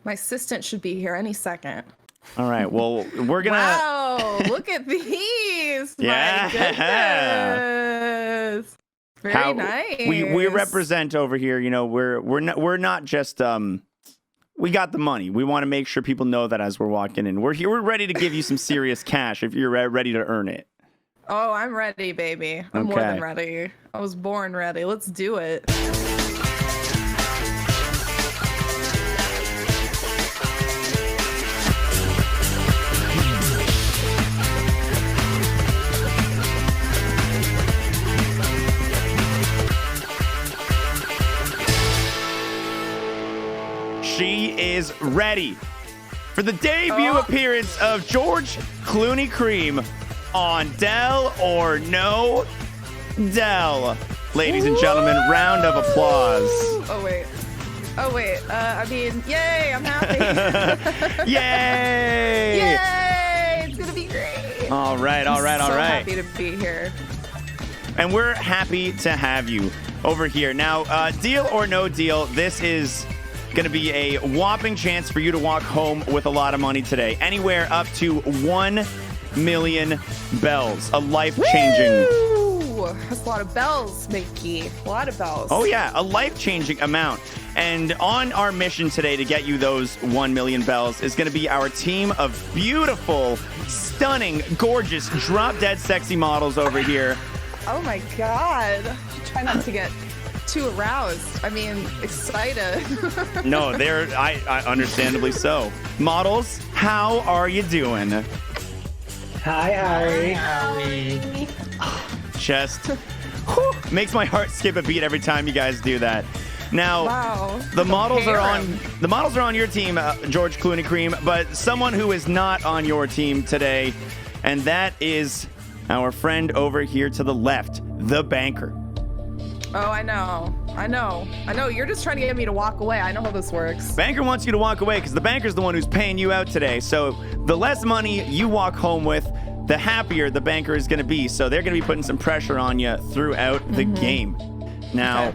My assistant should be here any second. All right. Well, we're gonna. Wow! Look at these. Yeah. My goodness. Very nice. We represent over here. You know, we're not just we got the money. We want to make sure people know that as we're walking in. We're here. We're ready to give you some serious cash if you're ready to earn it. Oh, I'm ready, baby. I'm more than ready. I was born ready. Let's do it. She is ready for the debut appearance of GeorgeCloonyCream on Del or No Del. Ladies and gentlemen, round of applause. Oh, wait. I mean, yay, I'm happy. Yay! Yay! It's going to be great. All right. I'm so happy to be here. And we're happy to have you over here. Now, deal or no deal, this is going to be a whopping chance for you to walk home with a lot of money today. Anywhere up to 1 million bells. A life-changing... Woo! That's a lot of bells, Mickey. A lot of bells. Oh, yeah. A life-changing amount. And on our mission today to get you those 1 million bells is going to be our team of beautiful, stunning, gorgeous, drop-dead sexy models over here. Oh, my God. Try not to get too aroused. I mean, excited. No, I understandably so. Models, how are you doing? Hi, Howie. Just makes my heart skip a beat every time you guys do that. Now, wow. the models are on your team, GeorgeCloonyCream, but someone who is not on your team today, and that is our friend over here to the left, the banker. Oh, I know. You're just trying to get me to walk away. I know how this works. Banker wants you to walk away because the banker's the one who's paying you out today. So the less money you walk home with, the happier the banker is going to be. So they're going to be putting some pressure on you throughout the game. Now,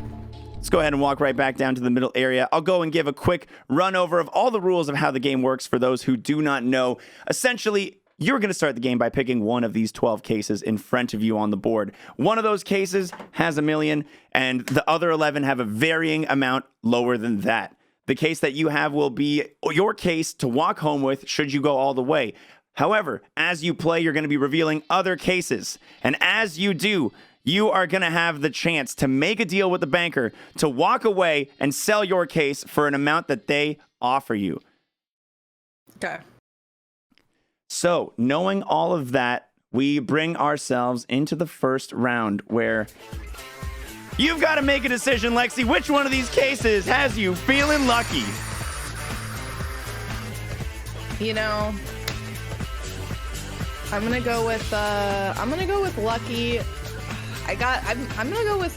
let's go ahead and walk right back down to the middle area. I'll go and give a quick run over of all the rules of how the game works for those who do not know. Essentially, you're going to start the game by picking one of these 12 cases in front of you on the board. One of those cases has 1 million, and the other 11 have a varying amount lower than that. The case that you have will be your case to walk home with should you go all the way. However, as you play, you're going to be revealing other cases. And as you do, you are going to have the chance to make a deal with the banker to walk away and sell your case for an amount that they offer you. Okay. So, knowing all of that, we bring ourselves into the first round where you've got to make a decision, Lexi. Which one of these cases has you feeling lucky? You know, I'm gonna go with lucky. I'm gonna go with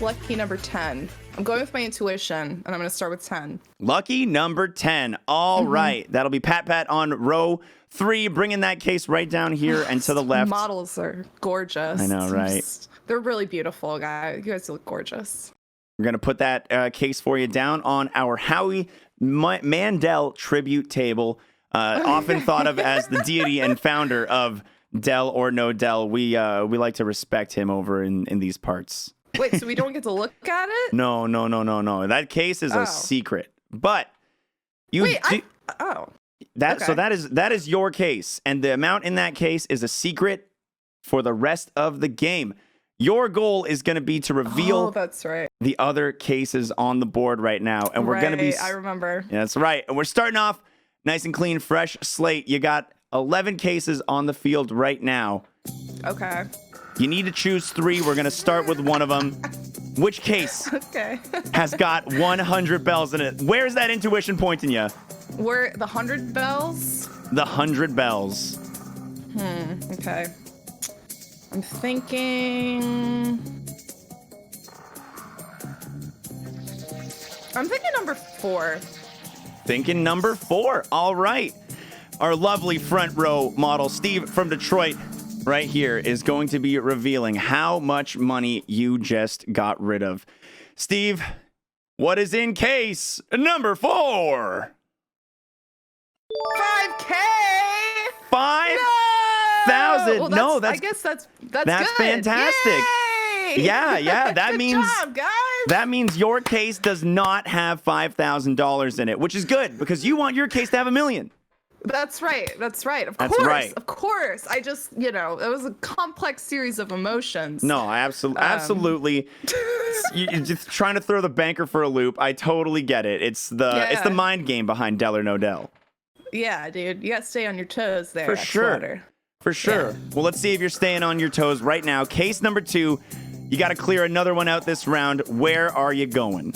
lucky number 10. I'm going with my intuition, and I'm gonna start with 10. Lucky number 10. All right, that'll be Pat on row 3, bringing that case right down here and to the left. Models are gorgeous. I know, right? They're really beautiful, guys. You guys look gorgeous. We're going to put that case for you down on our Howie Mandel tribute table, often thought of as the deity and founder of Del or No Del. We like to respect him over in these parts. Wait, so we don't get to look at it? No. That case is a secret. But you So that is your case, and the amount in that case is a secret for the rest of the game. Your goal is going to be to reveal that's right. the other cases on the board right now, and we're going to be. I remember. Yeah, that's right, and we're starting off nice and clean, fresh slate. You got 11 cases on the field right now. Okay. You need to choose 3. We're going to start with one of them. Which case has got 100 bells in it? Where's that intuition pointing you? Where the 100 bells? The 100 bells. Okay. I'm thinking number 4. Thinking number 4. All right. Our lovely front row model, Steve from Detroit, right here, is going to be revealing how much money you just got rid of. Steve, what is in case number 4? 5K. 5,000. No, I guess that's good. fantastic. Yay! Yeah. That Good means job, guys. that means your case does not have $5,000 in it, which is good because you want your case to have $1 million. That's right. Of That's course. right. Of course. I just, it was a complex series of emotions. No, I absolutely. You're just trying to throw the banker for a loop. I totally get it. It's the mind game behind Del or No Del. Yeah, dude. You got to stay on your toes there. For sure. For sure. Yeah. Well, let's see if you're staying on your toes right now. Case number 2. You got to clear another one out this round. Where are you going?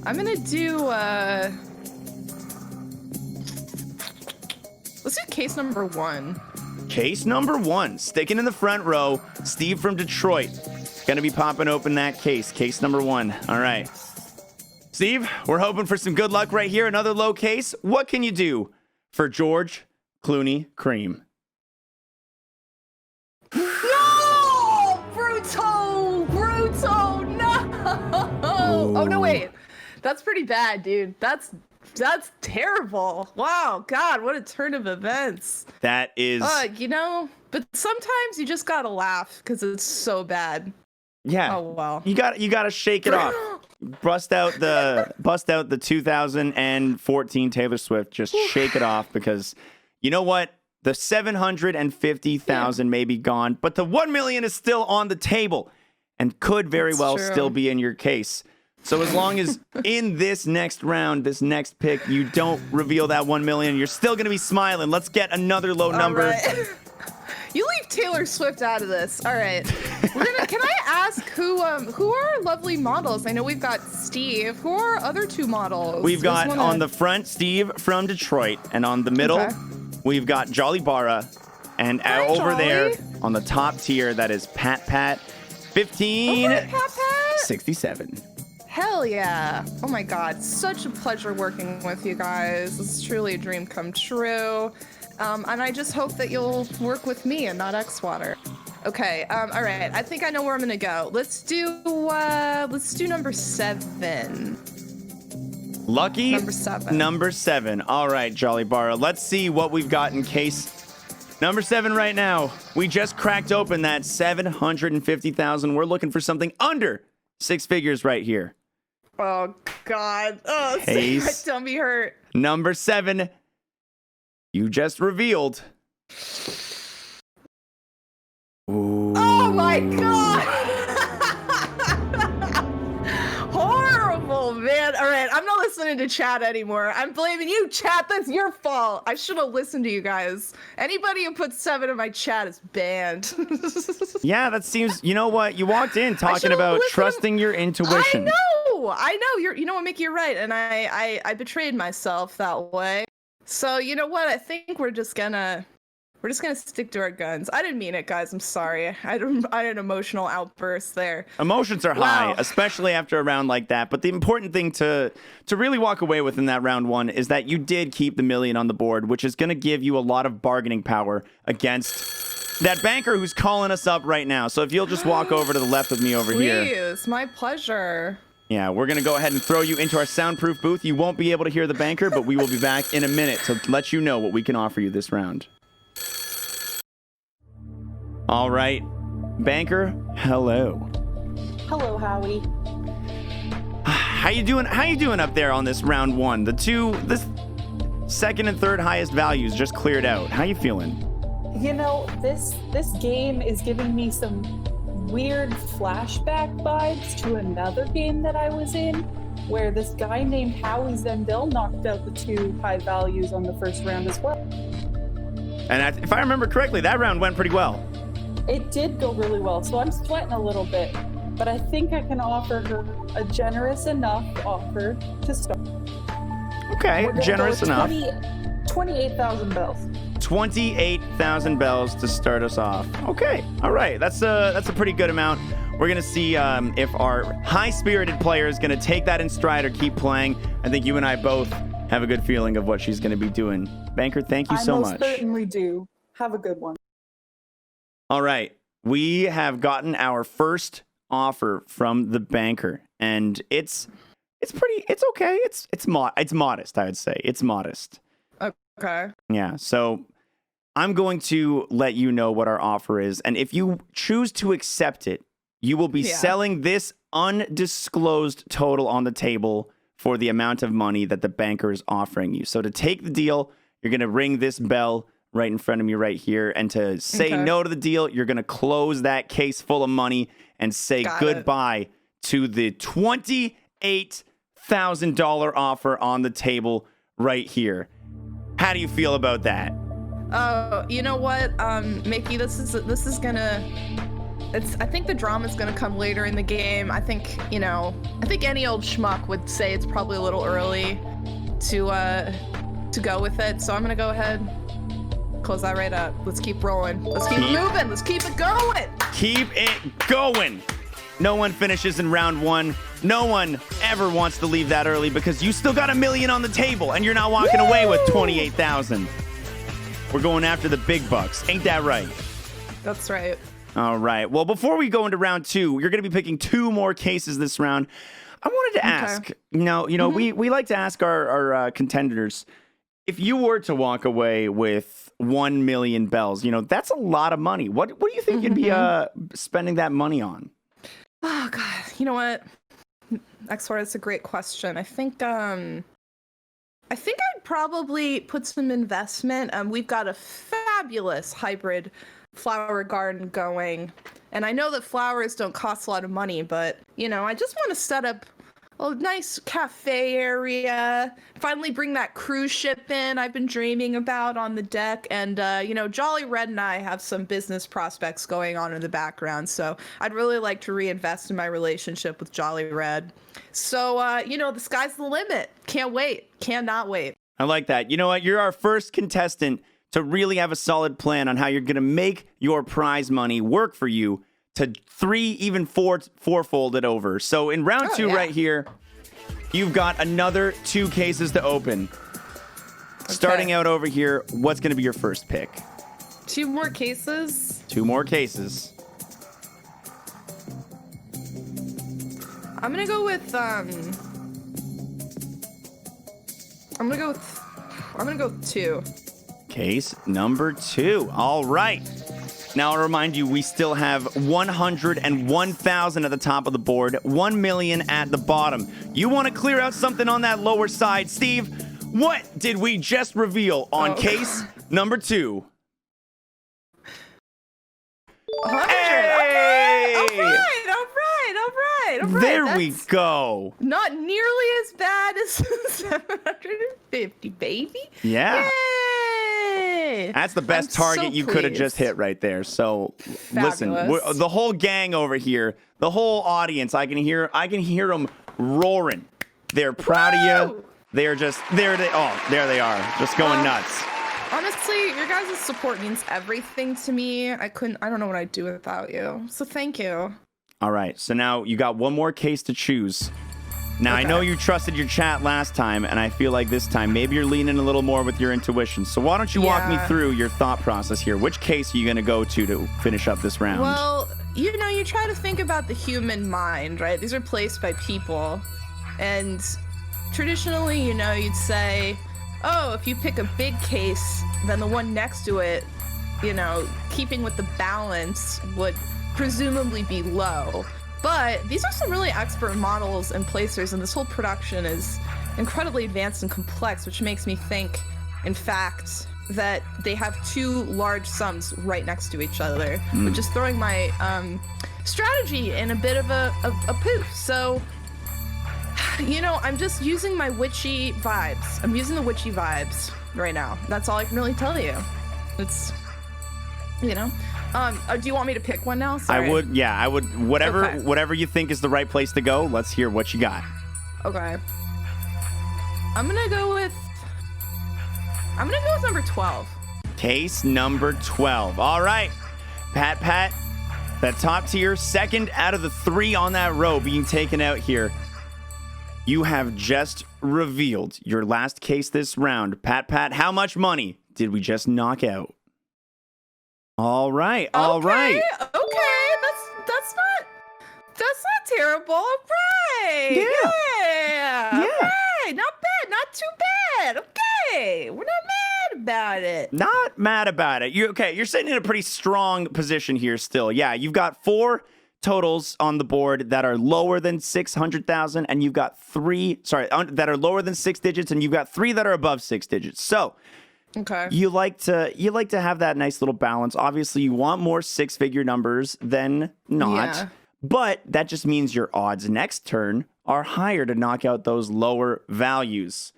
I'm gonna do let's do case number 1. Case number 1, sticking in the front row, Steve from Detroit. Gonna be popping open that case number 1. All right. Steve, we're hoping for some good luck right here. Another low case. What can you do for George Clooney Cream? No! Bruto, no! Ooh. Oh, no, wait. That's pretty bad, dude. That's terrible. Wow, God, what a turn of events. That is... but sometimes you just gotta laugh because it's so bad. Yeah. Oh, well. You gotta shake it off. Bust out the 2014 Taylor Swift. Just shake it off because you know what? The 750,000 may be gone, but the 1 million is still on the table and could very well still be in your case. So as long as in this next round, this next pick, you don't reveal that 1 million, you're still gonna be smiling. Let's get another low number. Right. You leave Taylor Swift out of this. All right. Can I ask who are our lovely models? I know we've got Steve. Who are our other 2 models? We've got on the front Steve from Detroit, and on the middle we've got JollyBara, and over there on the top tier that is Pat 1567. Hell yeah. Oh my God. Such a pleasure working with you guys. This is truly a dream come true. And I just hope that you'll work with me and not xwater. Okay. All right. I think I know where I'm gonna go. Let's do number 7. Lucky number 7. All right, JollyBara. Let's see what we've got in case number 7 right now. We just cracked open that 750,000. We're looking for something under 6 figures right here. Oh God. Oh, case my tummy hurt. Number 7. You just revealed. Ooh. Oh my God. Horrible, man. All right, I'm not listening to chat anymore. I'm blaming you, chat. That's your fault. I should have listened to you guys. Anybody who puts 7 in my chat is banned. Yeah, that seems, you know what? You walked in talking about trusting your intuition. I know. You know what, Mickey, you're right. And I betrayed myself that way. So you know what? I think we're just gonna stick to our guns. I didn't mean it, guys. I'm sorry. I had an emotional outburst there. Emotions are high, especially after a round like that. But the important thing to really walk away with in that round 1 is that you did keep the $1 million on the board, which is going to give you a lot of bargaining power against that banker who's calling us up right now. So if you'll just walk over to the left with me over here. Please, my pleasure. Yeah, we're going to go ahead and throw you into our soundproof booth. You won't be able to hear the banker, but we will be back in a minute to let you know what we can offer you this round. All right, banker, hello. Hello, Howie. How you doing? How you doing up there on this round 1? This second and third highest values just cleared out. How you feeling? You know, this game is giving me some weird flashback vibes to another game that I was in, where this guy named Howie Zendel knocked out the 2 high values on the first round as well. And if I remember correctly, that round went pretty well. It did go really well, so I'm sweating a little bit, but I think I can offer her a generous enough offer to start. Okay, generous enough. 28,000 bells. 28,000 bells to start us off. Okay, all right. That's a pretty good amount. We're going to see if our high-spirited player is going to take that in stride or keep playing. I think you and I both have a good feeling of what she's going to be doing. Banker, thank you so much. I most certainly do. Have a good one. All right. We have gotten our first offer from the banker, and it's It's okay. It's modest, I would say. It's modest. Okay. Yeah. So I'm going to let you know what our offer is, and if you choose to accept it, you will be selling this undisclosed total on the table for the amount of money that the banker is offering you. So to take the deal, you're going to ring this bell right in front of me right here. And to say no to the deal, you're going to close that case full of money and say goodbye to the $28,000 offer on the table right here. How do you feel about that? Oh, you know what, Mickey, this is gonna... I think the drama's gonna come later in the game. I think any old schmuck would say it's probably a little early to go with it. So I'm gonna go ahead, close that right up. Let's keep rolling. Let's keep moving. Let's keep it going. Keep it going. No one finishes in round one. No one ever wants to leave that early because you still got $1 million on the table and you're not walking away with 28,000. We're going after the big bucks. Ain't that right? That's right. All right. Well, before we go into round two, you're going to be picking 2 more cases this round. I wanted to ask, we like to ask our contenders, if you were to walk away with 1 million bells, that's a lot of money. What do you think you'd be spending that money on? Oh, God. You know what? xwater, that's a great question. I think I'd probably put some investment. We've got a fabulous hybrid flower garden going, and I know that flowers don't cost a lot of money, but I just want to set up a nice cafe area, finally bring that cruise ship in I've been dreaming about on the deck, and Jolly Red and I have some business prospects going on in the background, so I'd really like to reinvest in my relationship with Jolly Red. So the sky's the limit. Cannot wait. I like that. You know what, you're our first contestant to really have a solid plan on how you're going to make your prize money work for you to 3, even 4-fold it over. So in round 2 right here, you've got another 2 cases to open. Okay. Starting out over here, what's going to be your first pick? 2 more cases? 2 more cases. I'm going to go with 2. Case number 2. All right. Now, I'll remind you, we still have 101,000 at the top of the board, 1 million at the bottom. You want to clear out something on that lower side. Steve, what did we just reveal on case number 2? 100. Hey! Okay. All right. There we go. Not nearly as bad as 750, baby. Yeah. Yay! That's the best target you could have just hit right there. So listen, the whole gang over here, the whole audience, I can hear them roaring. They're proud of you. They're just there they are, just going nuts. Honestly, your guys' support means everything to me. I don't know what I'd do without you. So thank you. All right. So now you got one more case to choose. Now, I know you trusted your chat last time, and I feel like this time maybe you're leaning a little more with your intuition. So why don't you walk me through your thought process here? Which case are you going to go to finish up this round? Well, you try to think about the human mind, right? These are placed by people. And traditionally, you'd say, oh, if you pick a big case, then the one next to it, keeping with the balance would presumably be low. But these are some really expert models and placers, and this whole production is incredibly advanced and complex, which makes me think, in fact, that they have 2 large sums right next to each other, which is throwing my strategy in a bit of a poof. So, I'm just using my witchy vibes. I'm using the witchy vibes right now. That's all I can really tell you. It's, do you want me to pick one now? Sorry. I would. Whatever you think is the right place to go. Let's hear what you got. Okay. I'm gonna go with number 12. Case number 12. All right. Pat, that top tier, second out of the 3 on that row being taken out here. You have just revealed your last case this round. Pat, how much money did we just knock out? All right. Okay, that's not terrible. All Okay. Yeah. Yeah. Yeah. Right. Not bad. Not too bad. Okay. We're not mad about it. Not mad about it. You're sitting in a pretty strong position here still. Yeah, you've got 4 totals on the board that are lower than 600,000, and you've got 3, that are lower than 6 digits, and you've got 3 that are above 6 digits. So, Okay. you like to have that nice little balance. Obviously, you want more 6-figure numbers than not. Yeah. But that just means your odds next turn are higher to knock out those lower values.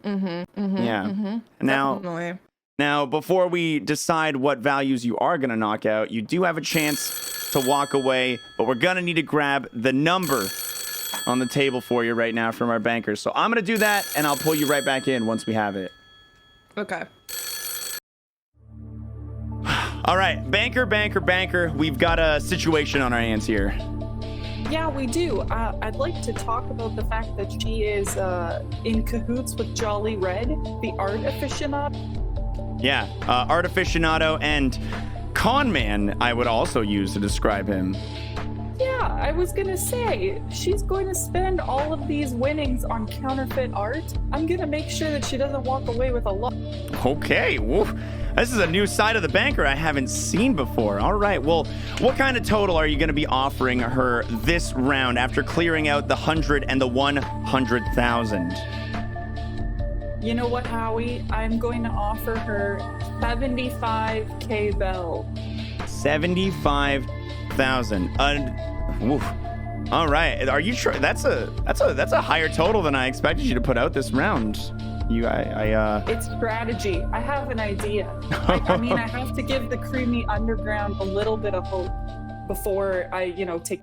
Yeah. Definitely. Now, before we decide what values you are going to knock out, you do have a chance to walk away, but we're going to need to grab the number on the table for you right now from our bankers. So I'm going to do that, and I'll pull you right back in once we have it. Okay. All right, banker. We've got a situation on our hands here. Yeah, we do. I'd like to talk about the fact that she is in cahoots with Jolly Red, the art aficionado. Yeah, art aficionado and con man, I would also use to describe him. Yeah, I was gonna say, she's going to spend all of these winnings on counterfeit art. I'm gonna make sure that she doesn't walk away with a lot. Okay, woof. This is a new side of the banker I haven't seen before. All right, well, what kind of total are you going to be offering her this round after clearing out the 100 and the 100,000? You know what, Howie? I'm going to offer her 75k bell. 75,000. Woof. All right, are you sure? That's a higher total than I expected you to put out this round. It's strategy. I have an idea. I mean, I have to give the creamy underground a little bit of hope before I, take.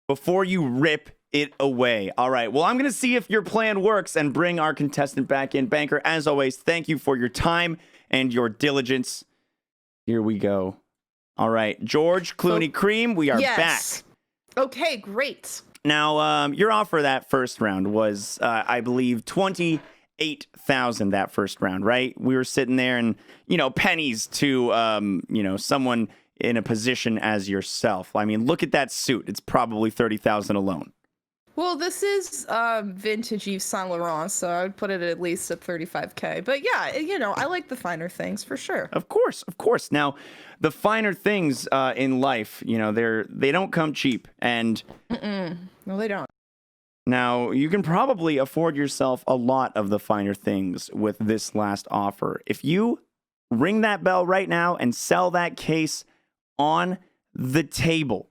Before you rip it away. All right. Well, I'm going to see if your plan works and bring our contestant back in. Banker, as always, thank you for your time and your diligence. Here we go. All right. GeorgeCloonyCream, we are back. Okay, great. Now, your offer that first round was, I believe, 28,000 that first round, right? We were sitting there and, pennies to, someone in a position as yourself. I mean, look at that suit. It's probably 30,000 alone. Well, this is vintage Yves Saint Laurent, so I would put it at least at 35k. But yeah, I like the finer things for sure. Of course. Now, the finer things in life, they don't come cheap. And no, they don't. Now, you can probably afford yourself a lot of the finer things with this last offer. If you ring that bell right now and sell that case on the table,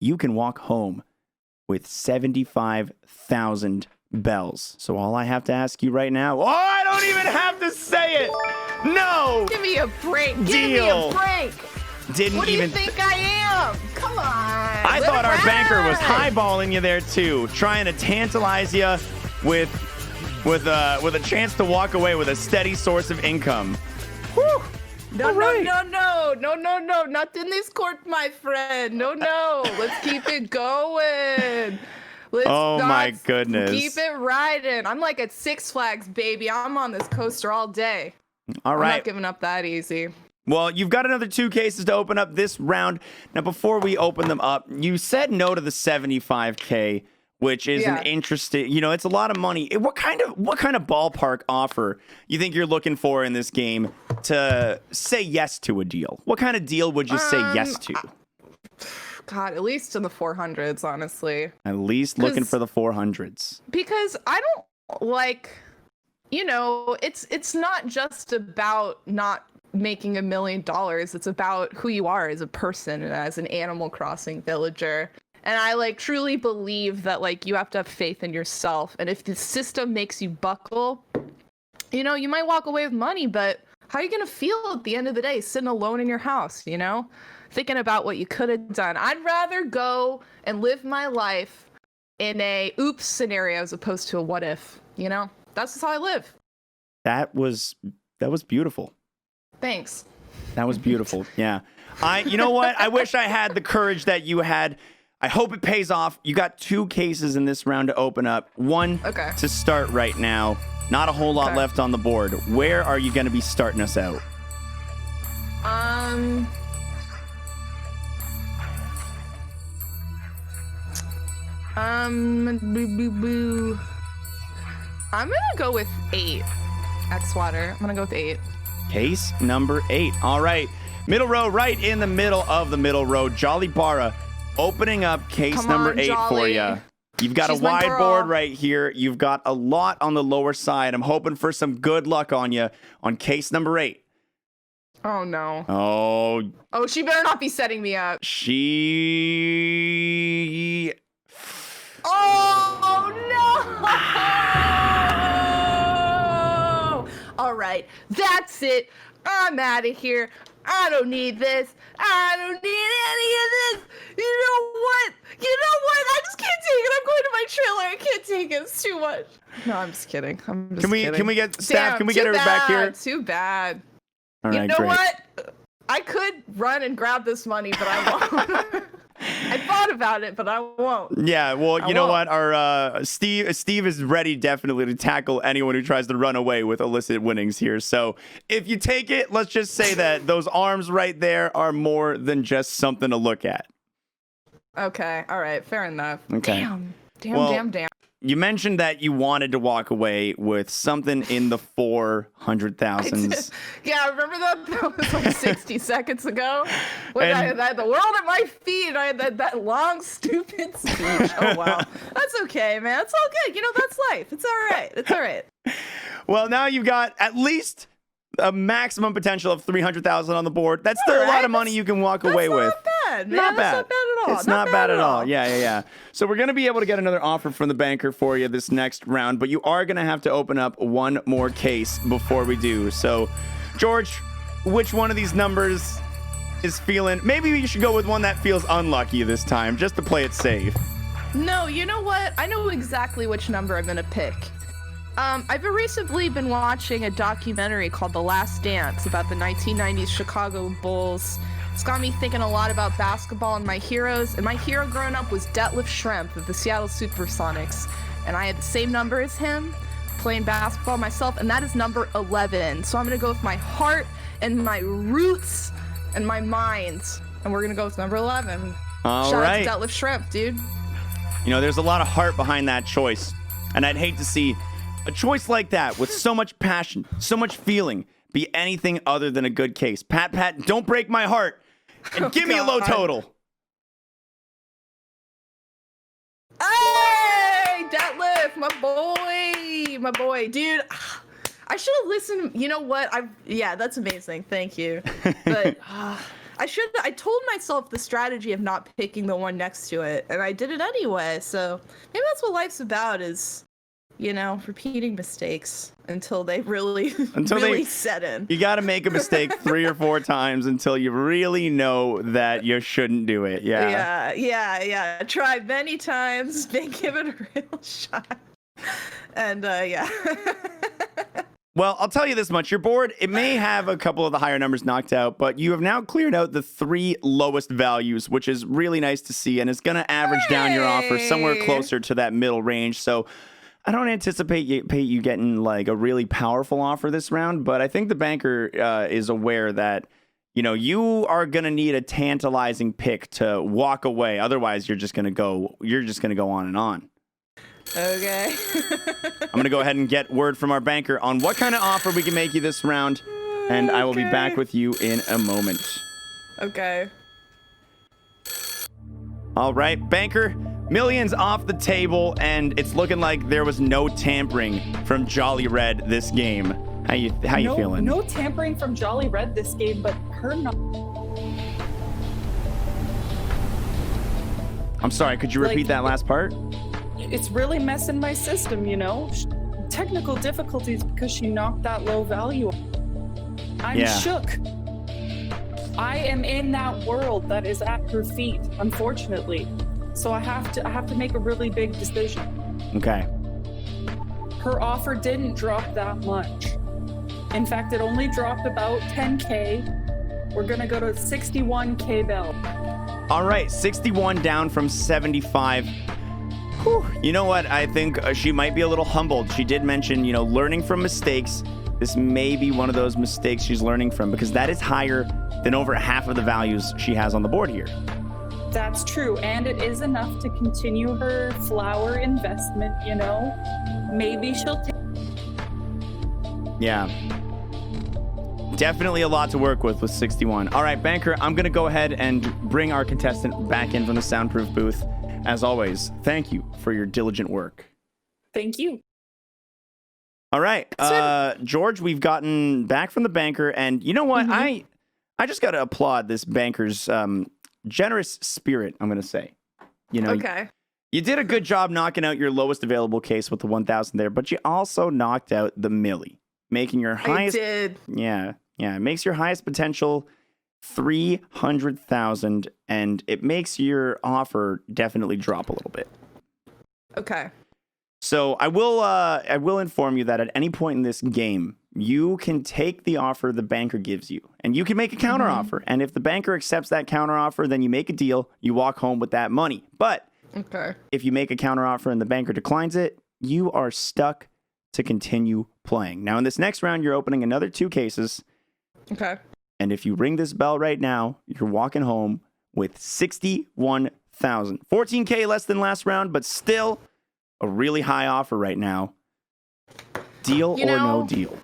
you can walk home with 75,000 bells. So all I have to ask you right now, I don't even have to say it. No. Give me a break. Deal. Give me a break. Didn't even think I am? Come on. I thought our banker was highballing you there too, trying to tantalize you with a chance to walk away with a steady source of income. Whew. No, not in this court, my friend. No. Let's keep it going. My goodness. Keep it riding. I'm like at Six Flags, baby. I'm on this coaster all day. All right. I'm not giving up that easy. Well, you've got another 2 cases to open up this round. Now, before we open them up, you said no to the 75K, which is an interesting, it's a lot of money. What kind of ballpark offer you think you're looking for in this game to say yes to a deal? What kind of deal would you say yes to? God, at least in the 400s, honestly. At least looking for the 400s. Because I don't it's not just about not making $1 million. It's about who you are as a person and as an Animal Crossing villager. And I truly believe that you have to have faith in yourself. And if the system makes you buckle, you might walk away with money, but how are you going to feel at the end of the day sitting alone in your house, thinking about what you could have done? I'd rather go and live my life in a oops scenario as opposed to a what if, That's just how I live. That was beautiful. Thanks. That was beautiful. Yeah. You know what? I wish I had the courage that you had. I hope it pays off. You got 2 cases in this round to open up. 1 to start right now. Not a whole lot left on the board. Where are you going to be starting us out? Boo. I'm gonna go with 8. xwater. I'm gonna go with 8. Case number 8. All right. Middle row, right in the middle of the middle row. JollyBara opening up case Come number on, 8 Jolly. for you. You've got She's a my wide girl. board right here. You've got a lot on the lower side. I'm hoping for some good luck on you on case number 8. Oh no. Oh, She better not be setting me up. she... Oh no! All right, that's it. I'm out of here. I don't need this. I don't need any of this. You know what? I just can't take it. I'm going to my trailer. I can't take it. It's too much. No, I'm just kidding. I'm just kidding. Can we get staff? Damn, Can we get her too back here? Too bad. All right, You know great. what? I could run and grab this money, but I won't. I thought about it, but I won't. Yeah, well, you I know won't. what? Our Steve is ready definitely to tackle anyone who tries to run away with illicit winnings here. So if you take it, let's just say that those arms right there are more than just something to look at. Okay, all right, fair enough. Okay. Damn. You mentioned that you wanted to walk away with something in the 400,000s. Yeah, remember that? That was like 60 seconds ago when I And- had the world at my feet and I had that long, stupid speech. Oh, wow. That's okay, man. It's all good. That's life. It's all right. It's all right. Well, now you've got at least a maximum potential of 300,000 on the board. That's still a All lot right, of money you can walk away That's with. not bad, man. Not That's bad. not bad at all. It's not bad at all. Yeah. So we're going to be able to get another offer from the banker for you this next round, but you are going to have to open up one more case before we do. So, George, which one of these numbers is feeling... Maybe you should go with one that feels unlucky this time, just to play it safe. No, you know what? I know exactly which number I'm going to pick. I've recently been watching a documentary called The Last Dance about the 1990s Chicago Bulls. It's got me thinking a lot about basketball and my heroes. And my hero growing up was Detlef Schrempf of the Seattle Supersonics. And I had the same number as him, playing basketball myself, and that is number 11. So I'm going to go with my heart and my roots and my mind. And we're going to go with number 11. All Shout right. out to Detlef Schrempf, dude. There's a lot of heart behind that choice. And I'd hate to see a choice like that with so much passion, so much feeling, be anything other than a good case. Pat, don't break my heart. And give me a low God. total. Hey, Detlef, my boy, dude. I should have listened. You know what? Yeah, that's amazing. Thank you. But I told myself the strategy of not picking the one next to it, and I did it anyway. So maybe that's what life's about is, repeating mistakes until they really set in. You got to make a mistake 3 or 4 times until you really know that you shouldn't do it. Yeah. Tried many times, been given a real shot. And yeah. Well, I'll tell you this much. Your board, it may have a couple of the higher numbers knocked out, but you have now cleared out the 3 lowest values, which is really nice to see, and it's going to average down your offer somewhere closer to that middle range. So I don't anticipate you getting like a really powerful offer this round, but I think the banker is aware that, you are going to need a tantalizing pick to walk away. Otherwise, you're just going to go on and on. Okay. I'm going to go ahead and get word from our banker on what kind of offer we can make you this round, and I will be back with you in a moment. Okay. All right, banker, millions off the table, and it's looking like there was no tampering from Jolly Red this game. How you feeling? No tampering from Jolly Red this game, but her I'm sorry, could you repeat that last part? It's really messing my system, Technical difficulties because she knocked that low value. I'm shook. I am in that world that is at her feet, unfortunately. So I have to make a really big decision. Okay. Her offer didn't drop that much. In fact, it only dropped about 10K. We're gonna go to 61K bell. All right, 61 down from 75. Whew. You know what? I think she might be a little humbled. She did mention, learning from mistakes. This may be one of those mistakes she's learning from because that is higher than over half of the values she has on the board here. That's true, and it is enough to continue her flower investment, you know? Maybe she'll take... Yeah. Definitely a lot to work with 61. All right, Banker, I'm going to go ahead and bring our contestant back in from the soundproof booth. As always, thank you for your diligent work. Thank you. All right, George, we've gotten back from the Banker, and you know what? I just got to applaud this Banker's generous spirit, I'm going to say. You know, Okay. You did a good job knocking out your lowest available case with the 1,000 there, but you also knocked out the milli, making your highest... I did. Yeah, it makes your highest potential 300,000, and it makes your offer definitely drop a little bit. Okay. So I will inform you that at any point in this game, you can take the offer the Banker gives you, and you can make a counter offer. And if the Banker accepts that counter offer, then you make a deal. You walk home with that money. But if you make a counter offer and the Banker declines it, you are stuck to continue playing. Now, in this next round, you're opening another 2 cases. Okay. And if you ring this bell right now, you're walking home with 61,000. 14K less than last round, but still a really high offer right now. Deal or no deal?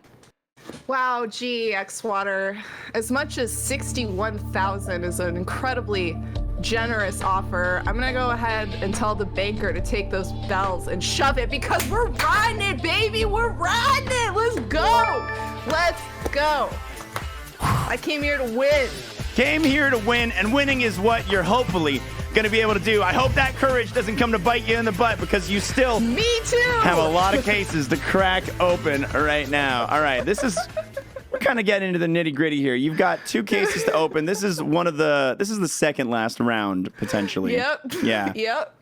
Wow, gee, xwater. As much as 61,000 is an incredibly generous offer, I'm gonna go ahead and tell the Banker to take those bells and shove it because we're riding it, baby. We're riding it. Let's go. Let's go. I came here to win. Came here to win, and winning is what you're hopefully going to be able to do. I hope that courage doesn't come to bite you in the butt because you still Me too. have a lot of cases to crack open right now. All right, we're kind of getting into the nitty gritty here. You've got 2 cases to open. This is the second last round potentially. Yep. Yeah. Yep.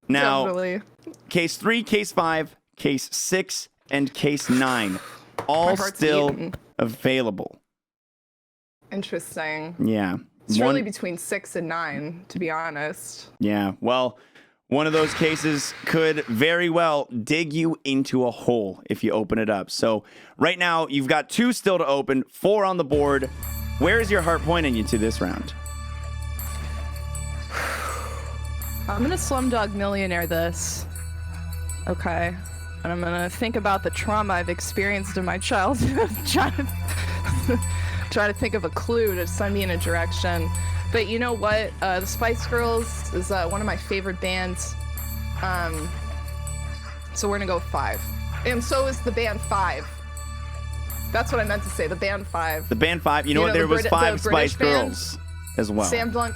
Now, Definitely. case 3, case 5, case 6, and case 9, all My heart's still beating. available. Interesting. Yeah. It's really between 6 and 9, to be honest. Yeah, well, one of those cases could very well dig you into a hole if you open it up. So right now, you've got 2 still to open, 4 on the board. Where is your heart pointing you to this round? I'm gonna Slumdog Millionaire this. Okay. And I'm gonna think about the trauma I've experienced in my childhood. Try to think of a clue to send me in a direction. But you know what? The Spice Girls is one of my favorite bands. So we're gonna go with 5. And so is the band 5. That's what I meant to say, the band 5. The band 5. You know what? There was 5 Spice Girls as well. Slam Dunk.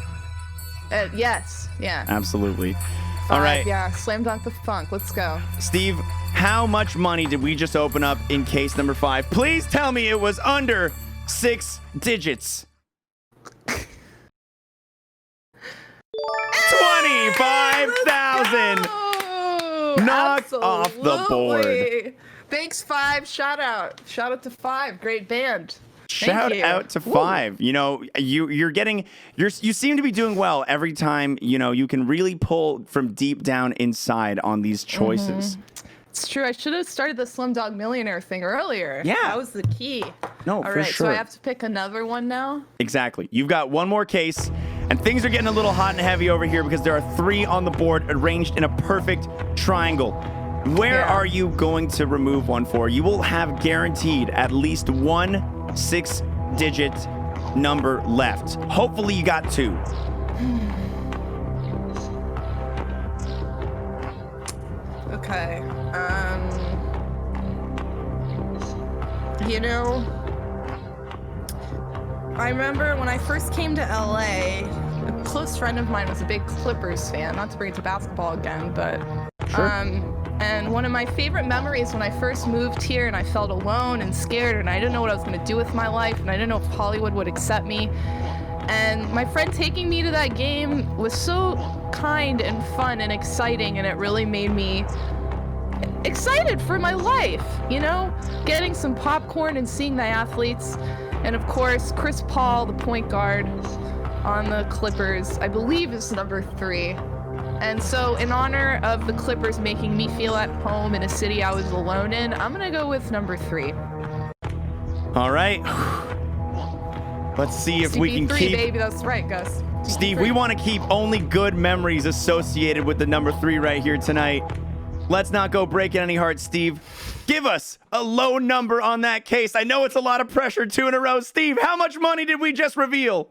Yes. Yeah. Absolutely. 5, All right. Yeah. Slam Dunk the Funk. Let's go. Steve, how much money did we just open up in case number 5? Please tell me it was under 6 digits. 25,000 knocked off the board. Thanks, 5. Shout out to 5. Great band. Shout out to 5. You know, you seem to be doing well every time. You know, you can really pull from deep down inside on these choices. It's true. I should have started the Slumdog Millionaire thing earlier. Yeah. That was the key. No, All for right, sure. so I have to pick another one now? Exactly. You've got 1 more case, and things are getting a little hot and heavy over here because there are 3 on the board arranged in a perfect triangle. Where are you going to remove one for? You will have guaranteed at least 1 6-digit number left. Hopefully you got 2. Okay. You know, I remember when I first came to LA, a close friend of mine was a big Clippers fan, not to bring it to basketball again, but and one of my favorite memories when I first moved here and I felt alone and scared and I didn't know what I was going to do with my life and I didn't know if Hollywood would accept me. And my friend taking me to that game was so kind and fun and exciting, and it really made me excited for my life, you know? Getting some popcorn and seeing the athletes. And of course, Chris Paul, the point guard on the Clippers, I believe is number 3. And so in honor of the Clippers making me feel at home in a city I was alone in, I'm gonna go with number 3. All right. Let's see if we can CP3, keep... baby, that's right, Gus. Steve, we want to keep only good memories associated with the number 3 right here tonight. Let's not go breaking any hearts, Steve. Give us a low number on that case. I know it's a lot of pressure, 2 in a row. Steve, how much money did we just reveal?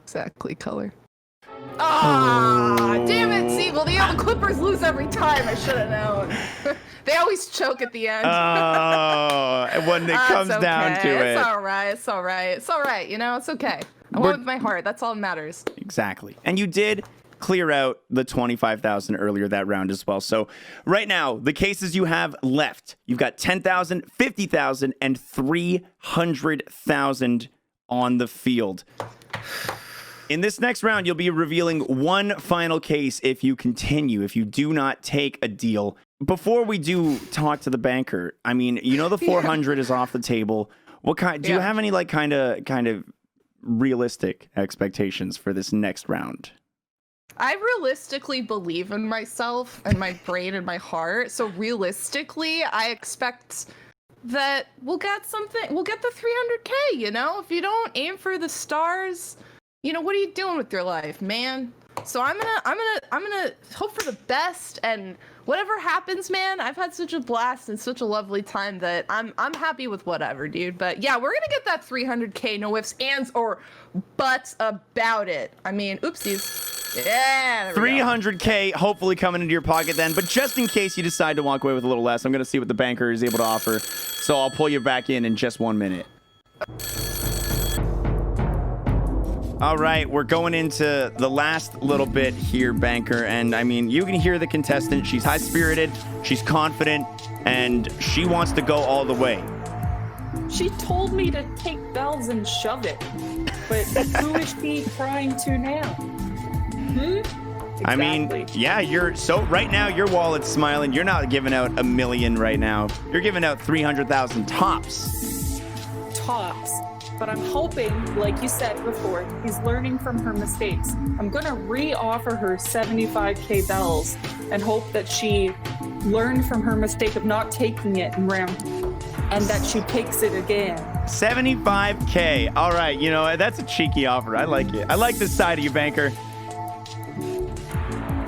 Exactly color. Ah, damn it, see, well, the Clippers lose every time. I should have known. They always choke at the end. Oh, when it comes down to it. It's all right. It's all right. It's all right. You know, it's okay. I went with my heart. That's all that matters. Exactly. And you did clear out the 25,000 earlier that round as well. So right now, the cases you have left, you've got 10,000, 50,000, and 300,000 on the field. In this next round, you'll be revealing one final case if you continue, if you do not take a deal. Before we do talk to the banker, I mean, you know the 400 is off the table. What kind? Do you have any like kind of realistic expectations for this next round? I realistically believe in myself and my brain and my heart. So realistically, I expect that we'll get something. We'll get the 300K, you know? If you don't aim for the stars, you know, what are you doing with your life, man? So I'm gonna hope for the best, and whatever happens, man, I've had such a blast and such a lovely time that I'm happy with whatever, dude. But yeah, we're gonna get that 300K, no ifs, ands, or buts about it. I mean, oopsies. Yeah, 300K hopefully coming into your pocket then, but just in case you decide to walk away with a little less, I'm gonna see what the banker is able to offer. So I'll pull you back in just 1 minute. All right, we're going into the last little bit here, banker. And I mean, you can hear the contestant. She's high-spirited, she's confident, and she wants to go all the way. She told me to take bells and shove it. But who is she trying to now? Exactly. I mean, yeah, right now your wallet's smiling. You're not giving out $1 million right now. You're giving out 300,000 tops. Tops. But I'm hoping, like you said before, he's learning from her mistakes. I'm gonna re-offer her 75K bells and hope that she learned from her mistake of not taking it in round, and that she takes it again. 75K. All right, you know, that's a cheeky offer. I like it. I like this side of you, banker.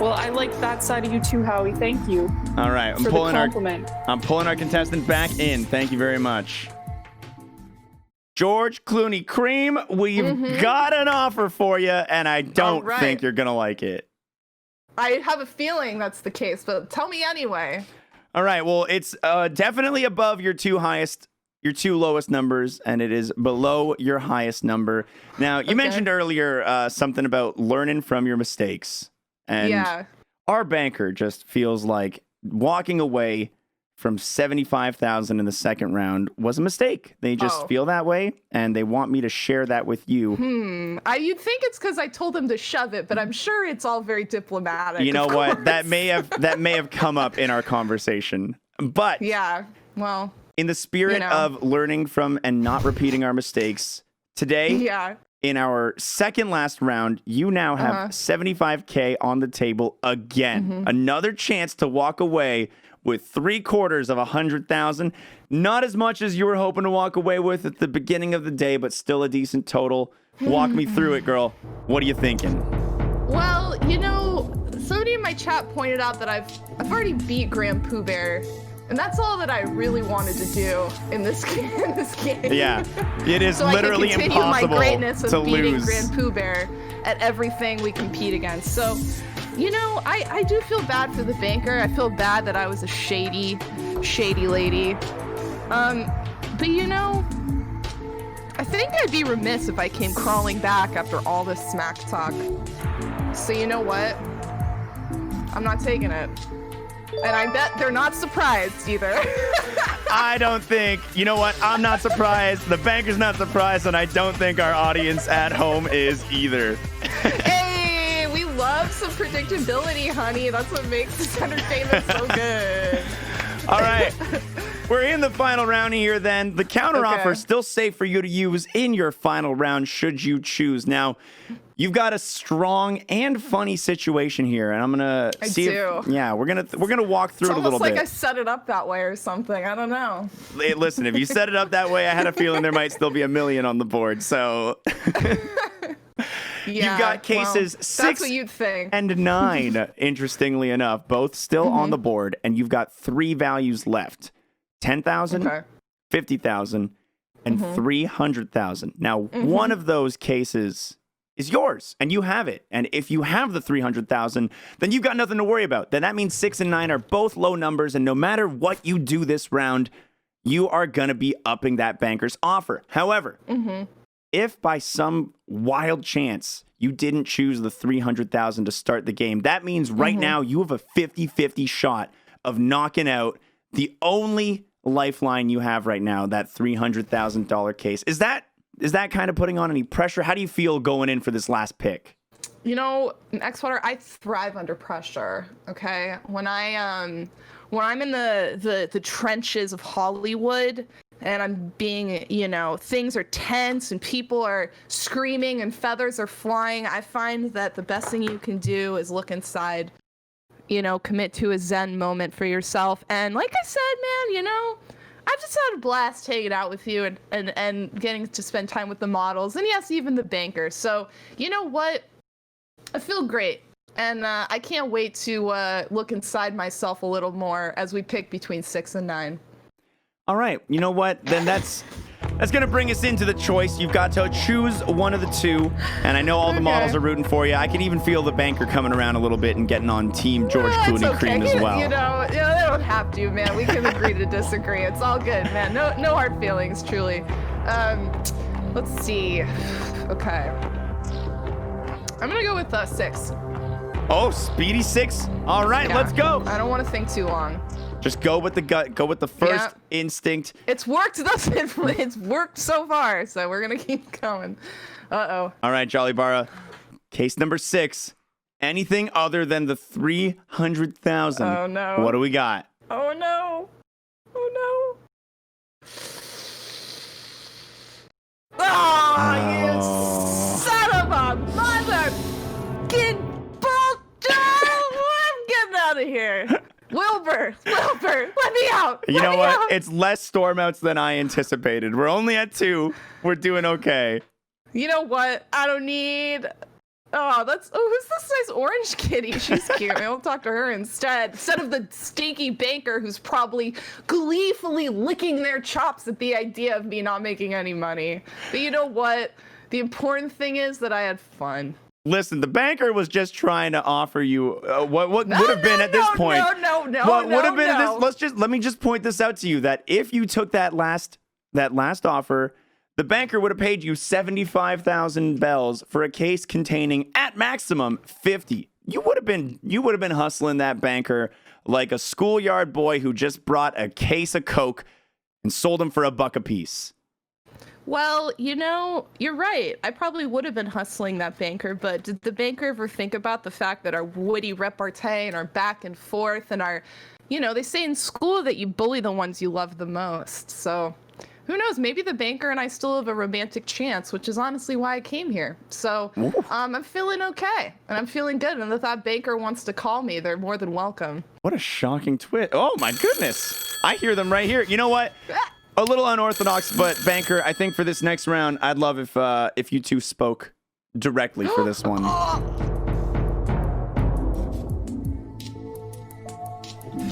Well, I like that side of you too, Howie. Thank you. All right, I'm pulling our contestant back in. Thank you very much. GeorgeCloonyCream, we've got an offer for you, and I don't think you're going to like it. I have a feeling that's the case, but tell me anyway. All right, well, it's definitely above your two lowest numbers, and it is below your highest number. Now, you mentioned earlier something about learning from your mistakes, and our banker just feels like walking away from 75,000 in the second round was a mistake. They just feel that way, and they want me to share that with you. You'd think it's because I told them to shove it, but I'm sure it's all very diplomatic. You know what? That may have come up in our conversation. But yeah, well, in the spirit of learning from and not repeating our mistakes, today, in our second last round, you now have 75K on the table again. Another chance to walk away with 750,000. Not as much as you were hoping to walk away with at the beginning of the day, but still a decent total. Walk me through it, girl. What are you thinking? Well, you know, somebody in my chat pointed out that I've already beat GrandPooBear, and that's all that I really wanted to do in this game. Yeah, it is so literally I can continue impossible my greatness of beating lose. GrandPooBear at everything we compete against. So, you know, I do feel bad for the banker. I feel bad that I was a shady lady. But you know, I think I'd be remiss if I came crawling back after all this smack talk. So you know what? I'm not taking it. And I bet they're not surprised either. I don't think, you know what? I'm not surprised. The banker's not surprised, and I don't think our audience at home is either. Hey, we love some predictability, honey. That's what makes this entertainment so good. All right. We're in the final round here then. The counteroffer is still safe for you to use in your final round should you choose. Now, you've got a strong and funny situation here, and I'm gonna see if we're gonna walk through it a little bit. It's almost like I set it up that way or something. I don't know. Hey, listen, if you set it up that way, I had a feeling there might still be $1 million on the board. So Yeah, You've got cases well, 6 that's what you'd think. and 9, interestingly enough, both still on the board, and you've got 3 values left. 10,000, Okay. 50,000, and 300,000. Now, one of those cases is yours, and you have it. And if you have the 300,000, then you've got nothing to worry about. Then that means 6 and 9 are both low numbers, and no matter what you do this round, you are going to be upping that banker's offer. However, if by some wild chance you didn't choose the 300,000 to start the game, that means right now you have a 50-50 shot of knocking out the only lifeline you have right now, that $300,000 case. Is that kind of putting on any pressure? How do you feel going in for this last pick? You know, xwater, I thrive under pressure. Okay, when I'm in the trenches of Hollywood and I'm being, you know, things are tense and people are screaming and feathers are flying, I find that the best thing you can do is look inside. You know, commit to a Zen moment for yourself. And like I said, man, you know, I've just had a blast hanging out with you and getting to spend time with the models. And yes, even the banker. So, you know what? I feel great. And I can't wait to look inside myself a little more as we pick between 6 and 9. All right. You know what? Then that's going to bring us into the choice. You've got to choose one of the two. And I know all the models are rooting for you. I can even feel the banker coming around a little bit and getting on Team GeorgeCloonyCream as well. You know, they don't have to, man. We can agree to disagree. It's all good, man. No hard feelings, truly. Let's see. Okay. I'm going to go with 6. Oh, speedy 6. All right, Yeah. let's go. I don't want to think too long. Just go with the gut. Go with the first instinct. It's worked. It's worked so far, so we're gonna keep going. Uh-oh. All right, JollyBara. Case number 6. Anything other than the 300,000. Oh no. What do we got? Oh no. Oh no. Oh, you son of a mother! I'm getting out of here. Wilbur, let me out. You know what? It's less storm outs than I anticipated. We're only at 2. We're doing okay. You know what? I don't need. Who's this nice orange kitty? She's cute. Maybe I'll talk to her instead of the stinky banker who's probably gleefully licking their chops at the idea of me not making any money. But you know what? The important thing is that I had fun. Listen, the banker was just trying to offer you what would have been at this point. What would have been at this? Let me just point this out to you, that if you took that last offer, the banker would have paid you 75,000 bells for a case containing at maximum 50. You would have been hustling that banker like a schoolyard boy who just brought a case of Coke and sold them for $1 a piece. Well, you know, you're right. I probably would have been hustling that banker, but did the banker ever think about the fact that our witty repartee and our back and forth and our, you know, they say in school that you bully the ones you love the most. So who knows? Maybe the banker and I still have a romantic chance, which is honestly why I came here. So I'm feeling okay and I'm feeling good. And if that banker wants to call me, they're more than welcome. What a shocking twist. Oh, my goodness. I hear them right here. You know what? A little unorthodox, but banker, I think for this next round, I'd love if you two spoke directly for this one.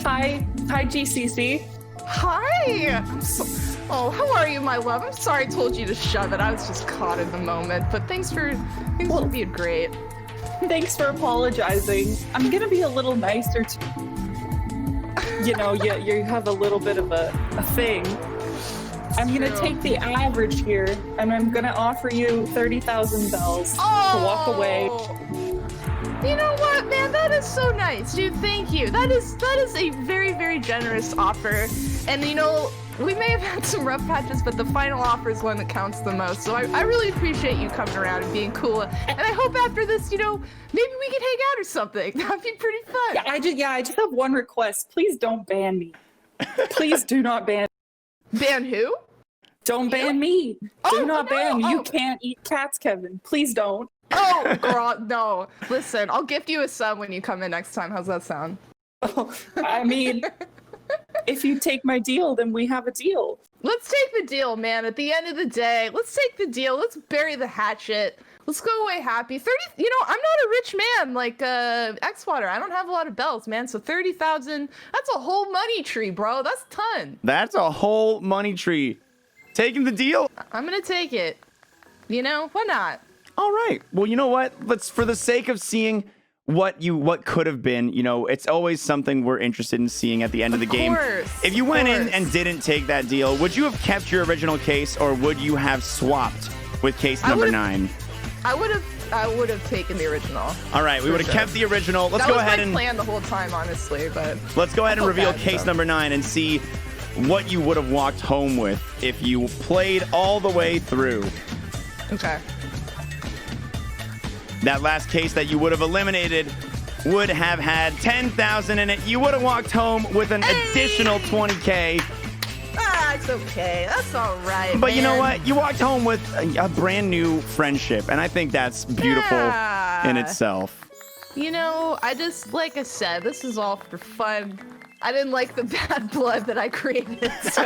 Hi, GCC. Hi. How are you, my love? I'm sorry I told you to shove it. I was just caught in the moment, but thanks for being great. Thanks for apologizing. I'm gonna be a little nicer to you know, you have a little bit of a thing. I'm going to take the average here, and I'm going to offer you 30,000 bells to walk away. You know what, man? That is so nice, dude. Thank you. That is a very, very generous offer. And, you know, we may have had some rough patches, but the final offer is one that counts the most. So I really appreciate you coming around and being cool. And I hope after this, you know, maybe we can hang out or something. That'd be pretty fun. Yeah, I just have one request. Please don't ban me. Please do not ban me. Ban who? Don't ban me. Do not ban me. You can't eat cats, Kevin. Please don't. Oh, girl, no. Listen, I'll gift you a sub when you come in next time. How's that sound? Oh, I mean, if you take my deal, then we have a deal. Let's take the deal, man. At the end of the day, let's take the deal. Let's bury the hatchet. Let's go away happy. 30, you know, I'm not a rich man like xwater. I don't have a lot of bells, man. So 30,000, that's a whole money tree, bro. That's a ton. That's a whole money tree. Taking the deal? I'm gonna take it. You know, why not? All right. Well, you know what? Let's, for the sake of seeing what could have been, you know, it's always something we're interested in seeing at the end of the game. If you went in and didn't take that deal, would you have kept your original case, or would you have swapped with case number 9? I would have taken the original. All right, we would have kept the original. Let's that go ahead was and my plan the whole time, honestly. But let's go ahead and reveal case number 9 and see what you would have walked home with if you played all the way through. Okay. That last case that you would have eliminated would have had 10,000 in it. You would have walked home with an additional 20K. Ah, it's okay. That's all right. But you know what? You walked home with a brand new friendship, and I think that's beautiful in itself. You know, I just, like I said, this is all for fun. I didn't like the bad blood that I created, so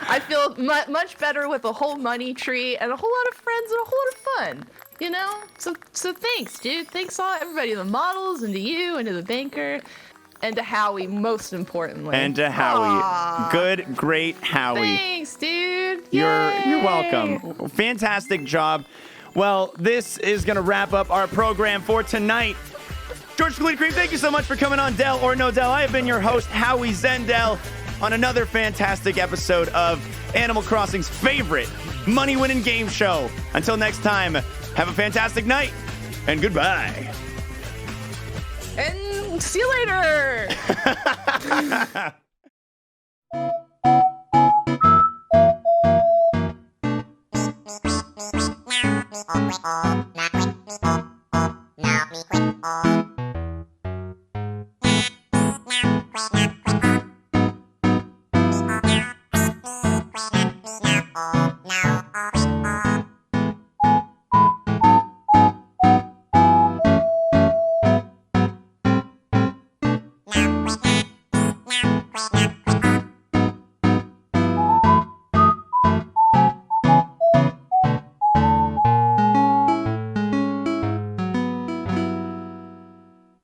I feel much better with a whole money tree and a whole lot of friends and a whole lot of fun. You know? So thanks, dude. Thanks all everybody, the models, and to you, and to the banker. And to Howie, most importantly. And to Howie. Aww. Good, great Howie. Thanks, dude. You're welcome. Fantastic job. Well, this is going to wrap up our program for tonight. GeorgeCloonyCream, thank you so much for coming on Del or No Del. I have been your host, Howie Zendel, on another fantastic episode of Animal Crossing's favorite money-winning game show. Until next time, have a fantastic night, and goodbye. And see you later. Oh.